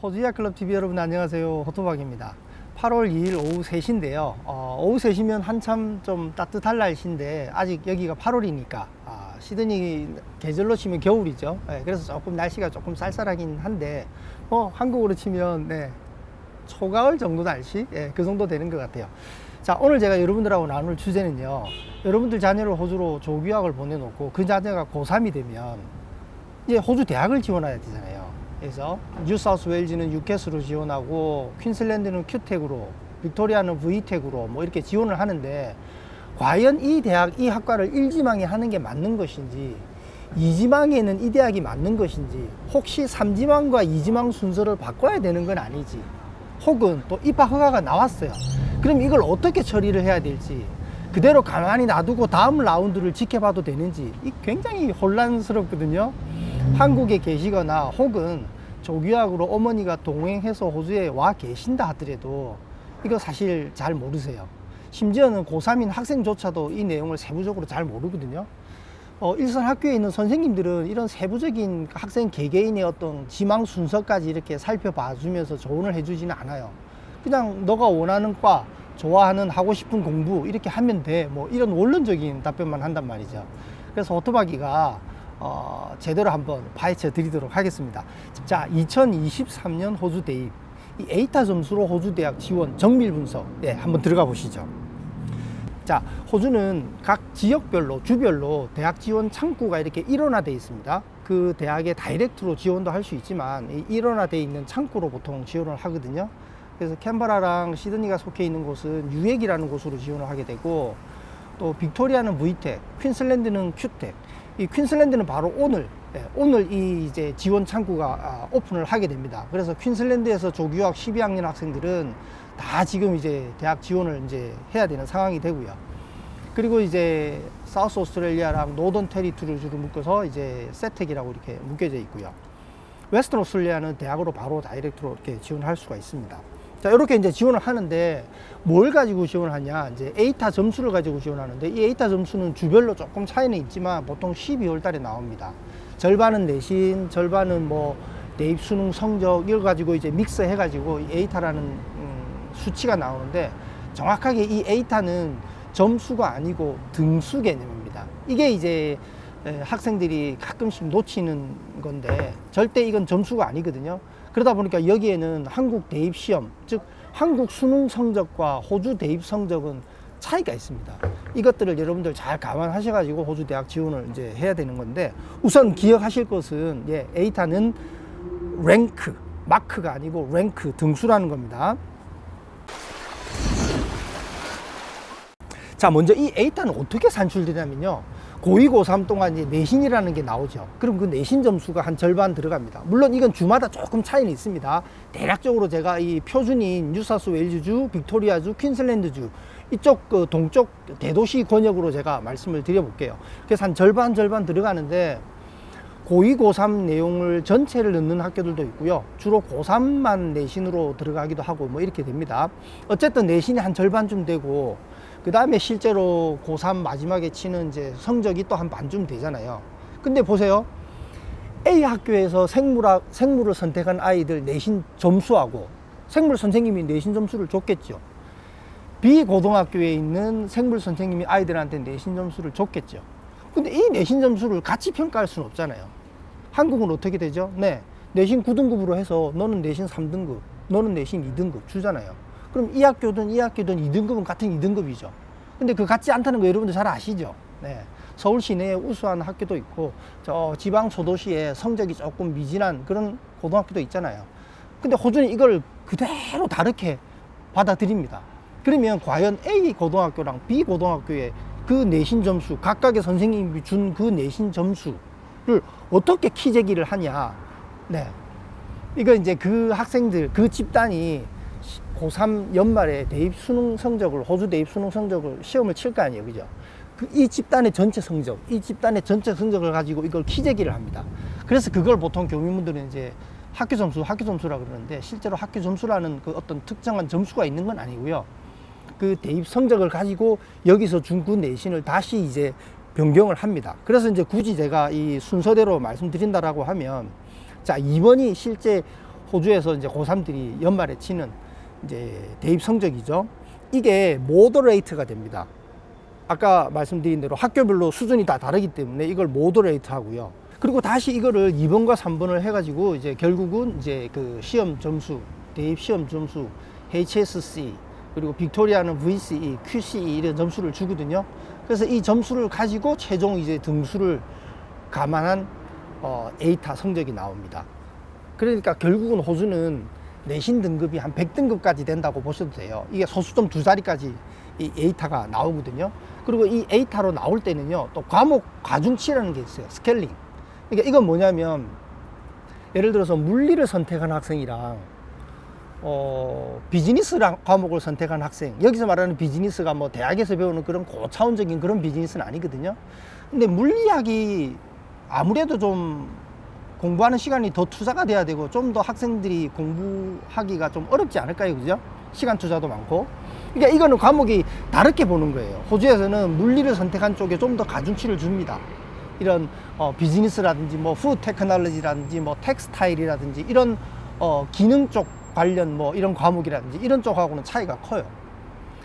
호주야 클럽 TV 여러분 안녕하세요. 호토박입니다. 8월 2일 오후 3시인데요. 오후 3시면 한참 좀 따뜻할 날씨인데 아직 여기가 8월이니까 시드니 계절로 치면 겨울이죠. 네, 그래서 조금 날씨가 조금 쌀쌀하긴 한데 한국으로 치면 초가을 정도 날씨? 그 정도 되는 것 같아요. 자, 오늘 제가 여러분들하고 나눌 주제는요. 여러분들 자녀를 호주로 조교학을 보내놓고 그 자녀가 고3이 되면 이제 호주 대학을 지원해야 되잖아요. 그래서 뉴사우스웨일즈는 UCAS로 지원하고 퀸슬랜드는 QTEC으로, 빅토리아는 VTEC으로 뭐 이렇게 지원을 하는데 과연 이 대학, 이 학과를 1지망에 하는 게 맞는 것인지 2지망에는 이 대학이 맞는 것인지 혹시 3지망과 2지망 순서를 바꿔야 되는 건 아니지, 혹은 또 입학 허가가 나왔어요. 그럼 이걸 어떻게 처리를 해야 될지, 그대로 가만히 놔두고 다음 라운드를 지켜봐도 되는지, 이 굉장히 혼란스럽거든요. 한국에 계시거나 혹은 조교학으로 어머니가 동행해서 호주에 와 계신다 하더라도 이거 사실 잘 모르세요. 심지어는 고3인 학생조차도 이 내용을 세부적으로 잘 모르거든요. 일선 학교에 있는 선생님들은 이런 세부적인 학생 개개인의 어떤 지망 순서까지 이렇게 살펴봐 주면서 조언을 해주지는 않아요. 그냥 너가 원하는 과, 좋아하는 하고 싶은 공부 이렇게 하면 돼, 뭐 이런 원론적인 답변만 한단 말이죠. 그래서 호토박이가 제대로 한번 파헤쳐 드리도록 하겠습니다. 자, 2023년 호주 대입, 이 에이타 점수로 호주 대학 지원 정밀 분석, 한번 들어가 보시죠. 자, 호주는 각 지역별로, 주별로 대학 지원 창구가 이렇게 일원화되어 있습니다. 그 대학의 다이렉트로 지원도 할 수 있지만 이 일원화되어 있는 창구로 보통 지원을 하거든요. 그래서 캔버라랑 시드니가 속해 있는 곳은 UEC이라는 곳으로 지원을 하게 되고, 또 빅토리아는 VTEC, 퀸슬랜드는 QTEC. 이 퀸슬랜드는 바로 오늘 이 이제 지원 창구가 오픈을 하게 됩니다. 그래서 퀸슬랜드에서 조교학 12학년 학생들은 다 지금 이제 대학 지원을 이제 해야 되는 상황이 되고요. 그리고 이제 사우스 오스트레일리아랑 노던 테리토리를 묶어서 이제 세텍이라고 이렇게 묶여져 있고요. 웨스턴 오스트레일리아는 대학으로 바로 다이렉트로 이렇게 지원할 수가 있습니다. 자, 이렇게 이제 지원을 하는데 뭘 가지고 지원을 하냐, 이제 에이타 점수를 가지고 지원하는데 이 에이타 점수는 주별로 조금 차이는 있지만 보통 12월 달에 나옵니다. 절반은 내신, 절반은 뭐 대입 수능 성적, 이걸 가지고 이제 믹스 해가지고 이 에이타라는 수치가 나오는데, 정확하게 이 에이타는 점수가 아니고 등수 개념입니다. 이게 이제 학생들이 가끔씩 놓치는 건데 절대 이건 점수가 아니거든요. 그러다 보니까 여기에는 한국 대입 시험, 즉 한국 수능 성적과 호주 대입 성적은 차이가 있습니다. 이것들을 여러분들 잘 감안하셔가지고 호주 대학 지원을 이제 해야 되는 건데, 우선 기억하실 것은 에이타는 랭크, 마크가 아니고 랭크, 등수라는 겁니다. 자, 먼저 이 에이타는 어떻게 산출되냐면요, 고2, 고3 동안 이제 내신이라는 게 나오죠. 그럼 그 내신 점수가 한 절반 들어갑니다. 물론 이건 주마다 조금 차이는 있습니다. 대략적으로 제가 이 표준인 뉴사우스웨일즈주, 빅토리아주, 퀸슬랜드주 이쪽 그 동쪽 대도시 권역으로 제가 말씀을 드려볼게요. 그래서 한 절반 들어가는데 고2, 고3 내용을 전체를 넣는 학교들도 있고요. 주로 고3만 내신으로 들어가기도 하고 뭐 이렇게 됩니다. 어쨌든 내신이 한 절반쯤 되고, 그 다음에 실제로 고3 마지막에 치는 이제 성적이 또 한 반쯤 되잖아요. 근데 보세요. A 학교에서 생물을 선택한 아이들 내신 점수하고, 생물 선생님이 내신 점수를 줬겠죠. B 고등학교에 있는 생물 선생님이 아이들한테 내신 점수를 줬겠죠. 근데 이 내신 점수를 같이 평가할 수는 없잖아요. 한국은 어떻게 되죠? 내신 9등급으로 해서 너는 내신 3등급, 너는 내신 2등급 주잖아요. 그럼 이 학교든 2등급은 같은 2등급이죠. 근데 그 같지 않다는 거 여러분들 잘 아시죠? 서울 시내에 우수한 학교도 있고, 저 지방 소도시에 성적이 조금 미진한 그런 고등학교도 있잖아요. 근데 호주는 이걸 그대로 다르게 받아들입니다. 그러면 과연 A 고등학교랑 B 고등학교의 그 내신 점수, 각각의 선생님이 준 그 내신 점수를 어떻게 키재기를 하냐. 이거 이제 그 학생들, 그 집단이 고3 연말에 대입 수능 성적을, 호주 대입 수능 성적을 시험을 칠 거 아니에요, 그죠? 이 집단의 전체 성적, 이 집단의 전체 성적을 가지고 이걸 키재기를 합니다. 그래서 그걸 보통 교민분들은 이제 학교 점수라 그러는데, 실제로 학교 점수라는 그 어떤 특정한 점수가 있는 건 아니고요. 그 대입 성적을 가지고 여기서 준 그 내신을 다시 이제 변경을 합니다. 그래서 이제 굳이 제가 이 순서대로 말씀드린다라고 하면, 자, 2번이 실제 호주에서 이제 고3들이 연말에 치는 이제 대입 성적이죠. 이게 모더레이트가 됩니다. 아까 말씀드린 대로 학교별로 수준이 다 다르기 때문에 이걸 모더레이트 하고요. 그리고 다시 이거를 2번과 3번을 해가지고 이제 결국은 이제 그 시험 점수, 대입 시험 점수, HSC, 그리고 빅토리아는 VCE, QCE 이런 점수를 주거든요. 그래서 이 점수를 가지고 최종 이제 등수를 감안한 에이타 성적이 나옵니다. 그러니까 결국은 호주는 내신 등급이 한 100등급까지 된다고 보셔도 돼요. 이게 소수점 2자리까지 이 에이타가 나오거든요. 그리고 이 에이타로 나올 때는요, 또 과목 과중치라는 게 있어요. 스케일링. 그러니까 이건 뭐냐면, 예를 들어서 물리를 선택한 학생이랑 비즈니스 과목을 선택한 학생, 여기서 말하는 비즈니스가 뭐 대학에서 배우는 그런 고차원적인 그런 비즈니스는 아니거든요. 근데 물리학이 아무래도 좀 공부하는 시간이 더 투자가 돼야 되고 좀 더 학생들이 공부하기가 좀 어렵지 않을까요? 그죠? 시간 투자도 많고. 그러니까 이거는 과목이 다르게 보는 거예요. 호주에서는 물리를 선택한 쪽에 좀 더 가중치를 줍니다. 이런 비즈니스라든지 뭐 푸드 테크놀로지라든지 뭐 텍스타일이라든지 이런 기능 쪽 관련 뭐 이런 과목이라든지 이런 쪽하고는 차이가 커요.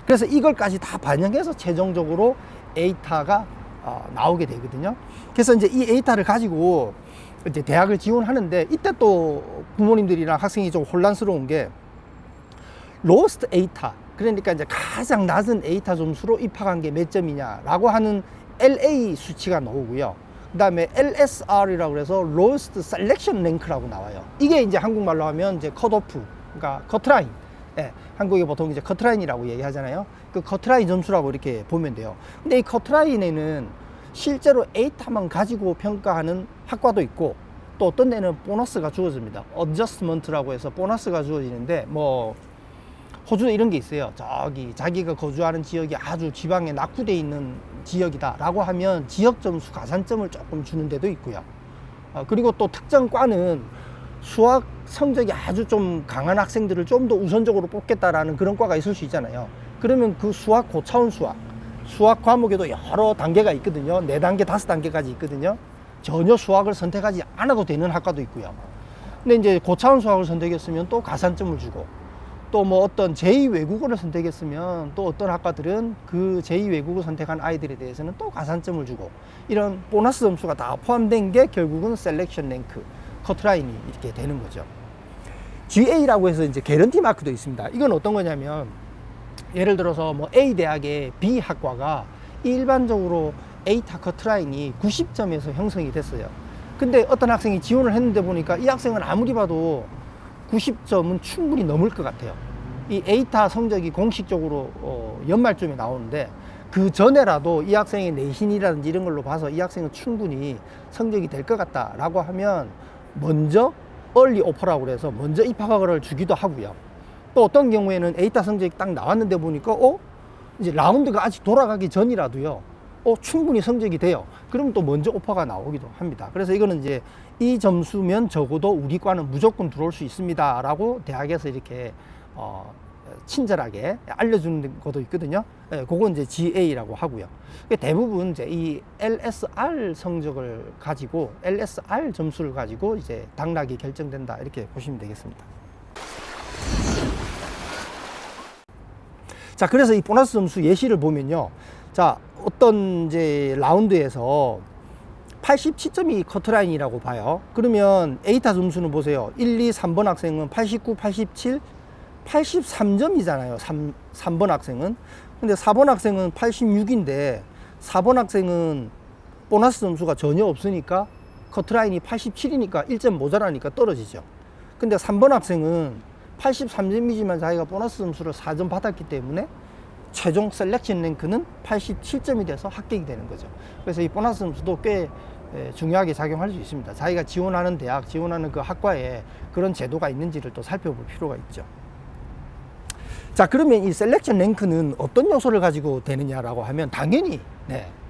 그래서 이걸까지 다 반영해서 최종적으로 에이타가 나오게 되거든요. 그래서 이제 이 에이타를 가지고 이제 대학을 지원하는데, 이때 또 부모님들이랑 학생이 좀 혼란스러운 게 로스트 에이타, 그러니까 이제 가장 낮은 에이타 점수로 입학한 게 몇 점이냐라고 하는 LA 수치가 나오고요. 그 다음에 LSR이라고 해서 Lowest Selection Rank라고 나와요. 이게 이제 한국말로 하면 이제 컷오프, 그러니까 커트라인. 예, 한국에 보통 이제 커트라인이라고 얘기하잖아요. 그 커트라인 점수라고 이렇게 보면 돼요. 근데 이 커트라인에는 실제로 에이타만 가지고 평가하는 학과도 있고, 또 어떤 데는 보너스가 주어집니다. 어저스먼트라고 해서 보너스가 주어지는데, 뭐 호주에 이런 게 있어요. 저기 자기가 거주하는 지역이 아주 지방에 낙후되어 있는 지역이다 라고 하면 지역 점수 가산점을 조금 주는 데도 있고요. 그리고 또 특정 과는 수학 성적이 아주 좀 강한 학생들을 좀 더 우선적으로 뽑겠다라는 그런 과가 있을 수 있잖아요. 그러면 그 수학, 고차원 수학 과목에도 여러 단계가 있거든요. 4단계, 5단계까지 있거든요. 전혀 수학을 선택하지 않아도 되는 학과도 있고요. 근데 이제 고차원 수학을 선택했으면 또 가산점을 주고, 또 뭐 어떤 제2외국어를 선택했으면 또 어떤 학과들은 그 제2외국어 선택한 아이들에 대해서는 또 가산점을 주고, 이런 보너스 점수가 다 포함된 게 결국은 셀렉션 랭크, 커트라인이 이렇게 되는 거죠. GA라고 해서 이제 개런티 마크도 있습니다. 이건 어떤 거냐면, 예를 들어서 뭐 A 대학의 B 학과가 일반적으로 에이타 커트라인이 90점에서 형성이 됐어요. 근데 어떤 학생이 지원을 했는데 보니까 이 학생은 아무리 봐도 90점은 충분히 넘을 것 같아요. 이 에이타 성적이 공식적으로 연말쯤에 나오는데, 그 전에라도 이 학생의 내신이라든지 이런 걸로 봐서 이 학생은 충분히 성적이 될 것 같다라고 하면 먼저 얼리 오퍼라고 그래서 먼저 입학 허가를 주기도 하고요. 또 어떤 경우에는 에이타 성적이 딱 나왔는데 보니까 이제 라운드가 아직 돌아가기 전이라도요, 충분히 성적이 돼요. 그럼 또 먼저 오퍼가 나오기도 합니다. 그래서 이거는 이제 이 점수면 적어도 우리 과는 무조건 들어올 수 있습니다 라고 대학에서 이렇게 친절하게 알려주는 것도 있거든요. 예, 그건 이제 GA라고 하고요. 대부분 이제 이 LSR 성적을 가지고, LSR 점수를 가지고 이제 당락이 결정된다, 이렇게 보시면 되겠습니다. 자, 그래서 이 보너스 점수 예시를 보면요. 자, 어떤 이제 라운드에서 87점이 커트라인이라고 봐요. 그러면 에이타 점수는 보세요. 1, 2, 3번 학생은 89, 87, 83점이잖아요. 3번 학생은. 근데 4번 학생은 86인데 4번 학생은 보너스 점수가 전혀 없으니까 커트라인이 87이니까 1점 모자라니까 떨어지죠. 근데 3번 학생은 83점이지만 자기가 보너스 점수를 4점 받았기 때문에 최종 셀렉션 랭크는 87점이 돼서 합격이 되는 거죠. 그래서 이 보너스 점수도 꽤 중요하게 작용할 수 있습니다. 자기가 지원하는 대학, 지원하는 그 학과에 그런 제도가 있는지를 또 살펴볼 필요가 있죠. 자, 그러면 이 셀렉션 랭크는 어떤 요소를 가지고 되느냐라고 하면, 당연히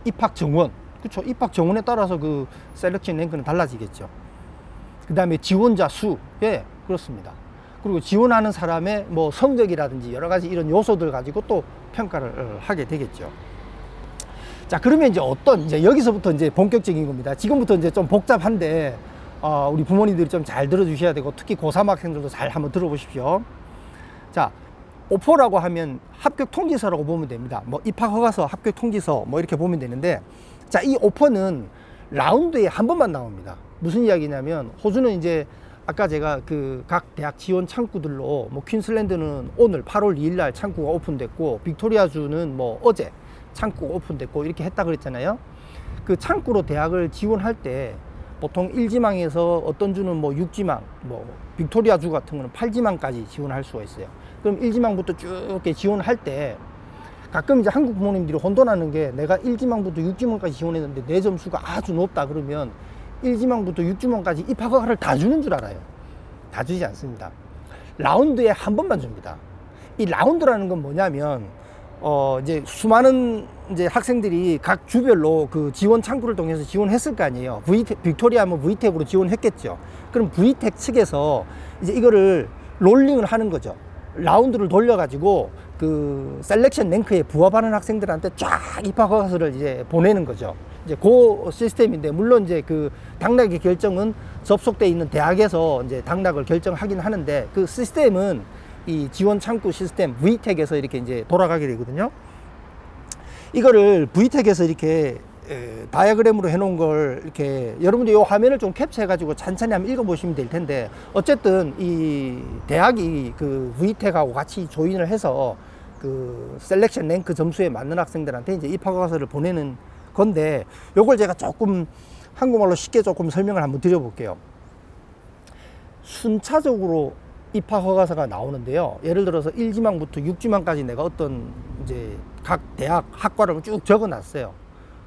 입학 정원, 그렇죠? 입학 정원에 따라서 그 셀렉션 랭크는 달라지겠죠. 그 다음에 지원자 수, 그렇습니다. 그리고 지원하는 사람의 뭐 성적이라든지 여러 가지 이런 요소들 가지고 또 평가를 하게 되겠죠. 자, 그러면 이제 여기서부터 이제 본격적인 겁니다. 지금부터 이제 좀 복잡한데, 우리 부모님들이 좀 잘 들어주셔야 되고, 특히 고3 학생들도 잘 한번 들어보십시오. 자, 오포라고 하면 합격 통지서라고 보면 됩니다. 뭐 입학 허가서, 합격 통지서 뭐 이렇게 보면 되는데, 자, 이 오퍼는 라운드에 한 번만 나옵니다. 무슨 이야기냐면, 호주는 이제 아까 제가 그 각 대학 지원 창구들로, 뭐 퀸슬랜드는 오늘 8월 2일 날 창구가 오픈됐고, 빅토리아주는 뭐 어제 창구가 오픈됐고 이렇게 했다 그랬잖아요. 그 창구로 대학을 지원할 때 보통 1지망에서 어떤 주는 뭐 6지망, 뭐 빅토리아주 같은 거는 8지망까지 지원할 수가 있어요. 그럼 1지망부터 쭉 이렇게 지원할 때 가끔 이제 한국 부모님들이 혼돈하는 게, 내가 1지망부터 6지망까지 지원했는데 내 점수가 아주 높다 그러면 1지망부터 6지망까지 입학 허가를 다 주는 줄 알아요. 다 주지 않습니다. 라운드에 한 번만 줍니다. 이 라운드라는 건 뭐냐면, 이제 수많은 이제 학생들이 각 주별로 그 지원 창구를 통해서 지원했을 거 아니에요. 빅토리아면 VTEC으로 지원했겠죠. 그럼 VTEC 측에서 이제 이거를 롤링을 하는 거죠. 라운드를 돌려가지고 그 셀렉션 랭크에 부합하는 학생들한테 쫙 입학 허가서를 이제 보내는 거죠. 이제 그 시스템인데, 물론 이제 그 당락의 결정은 접속돼 있는 대학에서 이제 당락을 결정하긴 하는데, 그 시스템은 이 지원 창구 시스템 VTEC에서 이렇게 이제 돌아가게 되거든요. 이거를 VTEC에서 이렇게 다이어그램으로 해놓은 걸 이렇게 여러분들 이 화면을 좀 캡처해가지고 천천히 한번 읽어보시면 될 텐데, 어쨌든 이 대학이 그 VTEC하고 같이 조인을 해서 그 셀렉션 랭크 점수에 맞는 학생들한테 이제 입학허가서를 보내는 건데, 요걸 제가 조금 한국말로 쉽게 조금 설명을 한번 드려볼게요. 순차적으로 입학허가서가 나오는데요. 예를 들어서 1지망부터 6지망까지 내가 어떤 이제 각 대학 학과를 쭉 적어 놨어요.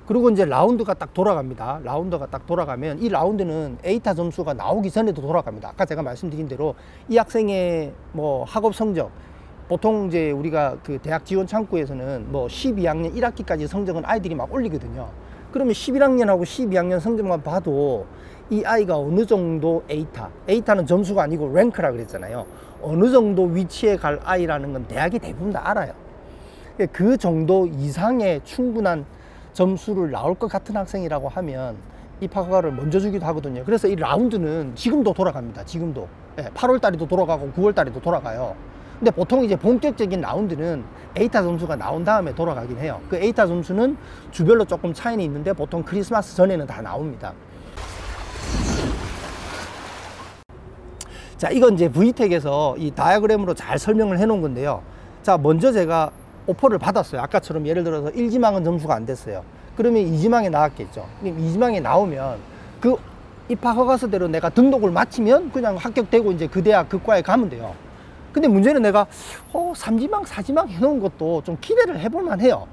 그리고 이제 라운드가 딱 돌아갑니다. 라운드가 딱 돌아가면 이 라운드는 에이타 점수가 나오기 전에도 돌아갑니다. 아까 제가 말씀드린 대로 이 학생의 뭐 학업 성적, 보통 이제 우리가 그 대학 지원 창구에서는 뭐 12학년 1학기까지 성적은 아이들이 막 올리거든요. 그러면 11학년하고 12학년 성적만 봐도 이 아이가 어느 정도 에이타는 점수가 아니고 랭크라 그랬잖아요. 어느 정도 위치에 갈 아이라는 건 대학이 대부분 다 알아요. 그 정도 이상의 충분한 점수를 나올 것 같은 학생이라고 하면 입학허가를 먼저 주기도 하거든요. 그래서 이 라운드는 지금도 돌아갑니다. 지금도 8월 달에도 돌아가고 9월 달에도 돌아가요. 근데 보통 이제 본격적인 라운드는 에이타 점수가 나온 다음에 돌아가긴 해요. 그 에이타 점수는 주별로 조금 차이는 있는데 보통 크리스마스 전에는 다 나옵니다. 자, 이건 이제 VTEC에서 이 다이어그램으로 잘 설명을 해 놓은 건데요. 자, 먼저 제가 오퍼를 받았어요. 아까처럼 예를 들어서 1지망은 점수가 안 됐어요. 그러면 2지망에 나왔겠죠. 그럼 2지망에 나오면 그 입학허가서대로 내가 등록을 마치면 그냥 합격되고 이제 그 대학 그 과에 가면 돼요. 근데 문제는 내가 3지망 4지망 해놓은 것도 좀 기대를 해볼만 해요.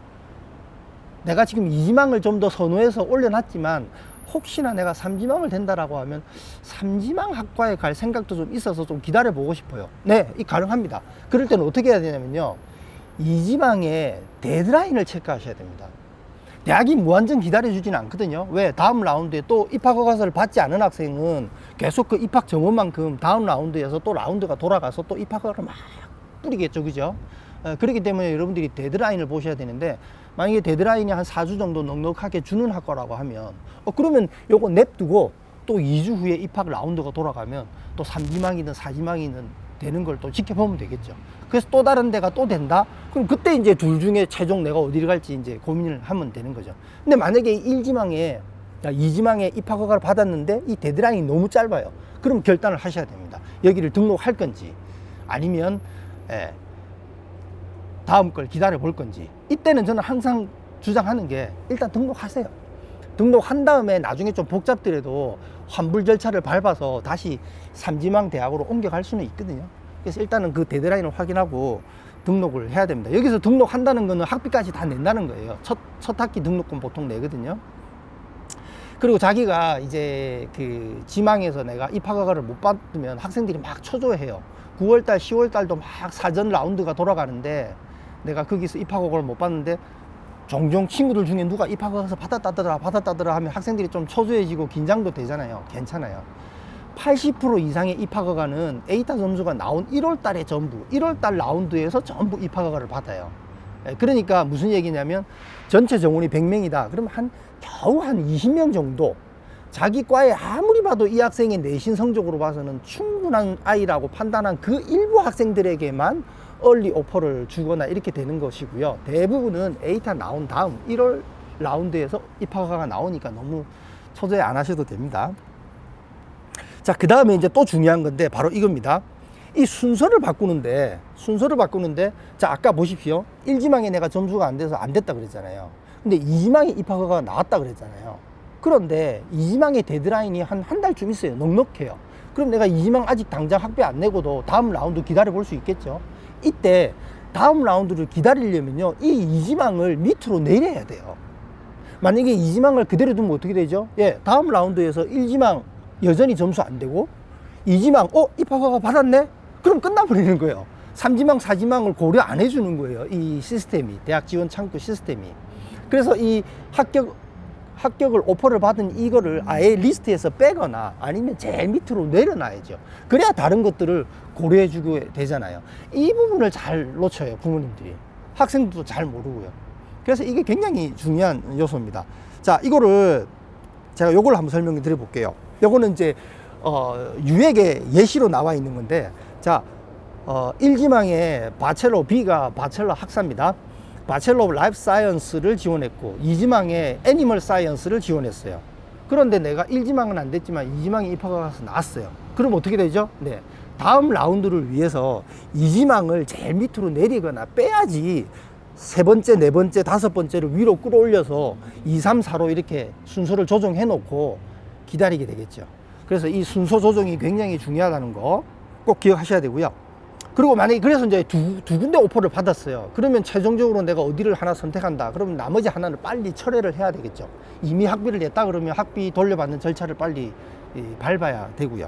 내가 지금 2지망을 좀 더 선호해서 올려놨지만 혹시나 내가 3지망을 된다라고 하면 3지망 학과에 갈 생각도 좀 있어서 좀 기다려 보고 싶어요. 네, 이 가능합니다. 그럴 때는 어떻게 해야 되냐면요, 2지망에 데드라인을 체크하셔야 됩니다. 대학이 무한정 기다려주지는 않거든요. 왜? 다음 라운드에 또 입학허가서를 받지 않은 학생은 계속 그 입학 정원만큼 다음 라운드에서 또 라운드가 돌아가서 또 입학허가를 막 뿌리겠죠. 그죠? 그렇기 때문에 여러분들이 데드라인을 보셔야 되는데, 만약에 데드라인이 한 4주 정도 넉넉하게 주는 학과라고 하면 그러면 요거 냅두고 또 2주 후에 입학 라운드가 돌아가면 또 3지망이든 4지망이든 되는 걸 또 지켜보면 되겠죠. 그래서 또 다른 데가 또 된다? 그럼 그때 이제 둘 중에 최종 내가 어디를 갈지 이제 고민을 하면 되는 거죠. 근데 만약에 2지망에 입학허가를 받았는데 이 데드라인이 너무 짧아요. 그럼 결단을 하셔야 됩니다. 여기를 등록할 건지 아니면 다음 걸 기다려 볼 건지. 이때는 저는 항상 주장하는 게, 일단 등록하세요. 등록한 다음에 나중에 좀 복잡더라도 환불 절차를 밟아서 다시 3지망 대학으로 옮겨갈 수는 있거든요. 그래서 일단은 그 데드라인을 확인하고 등록을 해야 됩니다. 여기서 등록한다는 거는 학비까지 다 낸다는 거예요. 첫 학기 등록금 보통 내거든요. 그리고 자기가 이제 그 지망에서 내가 입학허가를 못 받으면 학생들이 막 초조해요. 9월달, 10월달도 막 사전 라운드가 돌아가는데 내가 거기서 입학허가를 못 받는데, 종종 친구들 중에 누가 입학허가서 받았다더라 하면 학생들이 좀 초조해지고 긴장도 되잖아요. 괜찮아요. 80% 이상의 입학허가는 에이타 점수가 나온 1월달에 전부 1월달 라운드에서 전부 입학허가를 받아요. 그러니까 무슨 얘기냐면, 전체 정원이 100명이다 그러면 겨우 한 20명 정도 자기 과에 아무리 봐도 이 학생의 내신 성적으로 봐서는 충분한 아이라고 판단한 그 일부 학생들에게만 얼리 오퍼를 주거나 이렇게 되는 것이고요. 대부분은 에이타 나온 다음 1월 라운드에서 입학허가가 나오니까 너무 초조해 안 하셔도 됩니다. 자, 그 다음에 이제 또 중요한 건데 바로 이겁니다. 이 순서를 바꾸는데 자, 아까 보십시오. 1지망에 내가 점수가 안 돼서 안 됐다 그랬잖아요. 근데 2지망에 입학허가가 나왔다 그랬잖아요. 그런데 2지망의 데드라인이 한 달쯤 있어요. 넉넉해요. 그럼 내가 2지망 아직 당장 학비 안 내고도 다음 라운드 기다려 볼 수 있겠죠. 이때 다음 라운드를 기다리려면요, 이 2지망을 밑으로 내려야 돼요. 만약에 2지망을 그대로 두면 어떻게 되죠? 예, 다음 라운드에서 1지망 여전히 점수 안 되고 2지망 입학허가 받았네? 그럼 끝나버리는 거예요. 3지망 4지망을 고려 안 해주는 거예요. 이 시스템이, 대학 지원 창구 시스템이. 그래서 이 합격을 오퍼를 받은 이거를 아예 리스트에서 빼거나 아니면 제일 밑으로 내려놔야죠. 그래야 다른 것들을 고려해 주게 되잖아요. 이 부분을 잘 놓쳐요, 부모님들이. 학생들도 잘 모르고요. 그래서 이게 굉장히 중요한 요소입니다. 자, 이거를 제가 요걸 한번 설명해 드려 볼게요. 요거는 이제 유액의 예시로 나와 있는 건데, 자, 1지망의 바첼러 B가 바첼러 학사입니다. 바첼러 라이프 사이언스를 지원했고 2지망에 애니멀 사이언스를 지원했어요. 그런데 내가 1지망은 안 됐지만 2지망에 입학을 해서 나왔어요. 그럼 어떻게 되죠? 네, 다음 라운드를 위해서 2지망을 제일 밑으로 내리거나 빼야지 세 번째, 네 번째, 다섯 번째를 위로 끌어올려서 2, 3, 4로 이렇게 순서를 조정해 놓고 기다리게 되겠죠. 그래서 이 순서 조정이 굉장히 중요하다는 거 꼭 기억하셔야 되고요. 그리고 만약에 그래서 이제 두 군데 오퍼를 받았어요. 그러면 최종적으로 내가 어디를 하나 선택한다. 그러면 나머지 하나는 빨리 철회를 해야 되겠죠. 이미 학비를 냈다 그러면 학비 돌려받는 절차를 빨리 밟아야 되고요.